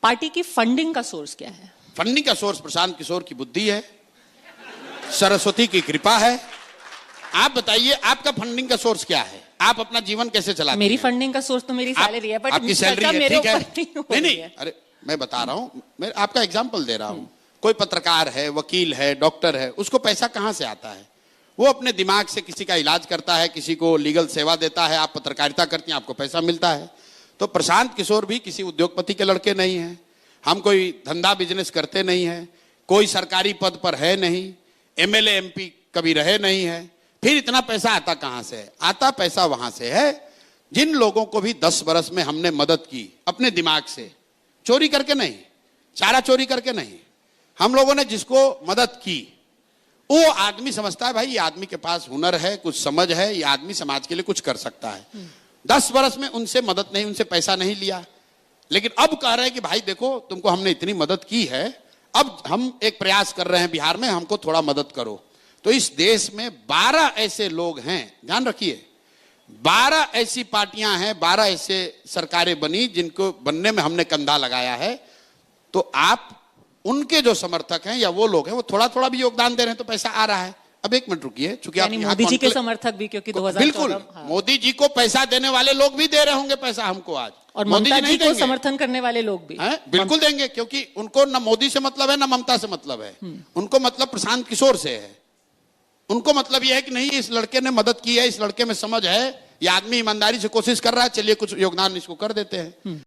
Party की funding का source क्या है? फंडिंग का सोर्स प्रशांत किशोर की बुद्धि है, सरस्वती की कृपा है। आप बताइए आपका फंडिंग का सोर्स क्या है? आप अपना जीवन कैसे चलाते हैं? मेरी फंडिंग का सोर्स तो मेरी सैलरी है, बट आपकी सैलरी है, मेरे ठीक है। ऊपर नहीं हो रही नहीं, है। अरे मैं बता रहा हूं, मैं आपका एग्जांपल दे रहा हूं। कोई पत्रकार है, वकील है, डॉक्टर है, उसको पैसा कहां से आता है? वो अपने दिमाग से किसी का इलाज करता है, किसी को लीगल सेवा देता है। आप पत्रकारिता करती हैं, आपको पैसा मिलता है। तो प्रशांत किशोर भी किसी उद्योगपति के लड़के नहीं हैं। हम कोई धंधा बिजनेस करते नहीं है, कोई सरकारी पद पर है नहीं, एमएलए एमपी कभी रहे नहीं है। फिर इतना पैसा आता कहां से है? आता पैसा वहां से है जिन लोगों को भी 10 बरस में हमने मदद की, अपने दिमाग से, चोरी करके नहीं, चारा चोरी करके नहीं। हम लोगों ने जिसको मदद की, वो आदमी समझता है भाई ये आदमी के पास हुनर है, कुछ समझ है, ये आदमी समाज के लिए कुछ कर सकता है। 10 बरस में उनसे मदद नहीं, उनसे पैसा नहीं लिया, लेकिन अब कह रहे हैं कि भाई देखो तुमको हमने इतनी मदद की है, अब हम एक प्रयास कर रहे हैं बिहार में, हमको थोड़ा मदद करो। तो इस देश में 12 ऐसे लोग हैं, ध्यान रखिए, 12 ऐसी पार्टियां हैं, 12 ऐसे सरकारें बनी जिनको बनने में हमने कंधा लगाया है। तो आप उनके जो समर्थक हैं या वो लोग हैं, वो थोड़ा थोड़ा भी योगदान दे रहे हैं तो पैसा आ रहा है। अब एक मिनट रुकिए, चूंकि आप मोदी जी के समर्थक भी, क्योंकि 2014 बिल्कुल मोदी जी को पैसा देने वाले लोग भी दे रहे होंगे पैसा हमको आज, और ममता जी को समर्थन करने वाले लोग भी बिल्कुल देंगे, क्योंकि उनको न मोदी से मतलब है, न ममता से मतलब है। उनको मतलब प्रशांत किशोर से है। उनको मतलब यह है कि नहीं, इस लड़के ने मदद की है, इस लड़के में समझ है, ये आदमी ईमानदारी से कोशिश कर रहा है, चलिए कुछ योगदान इसको कर देते हैं।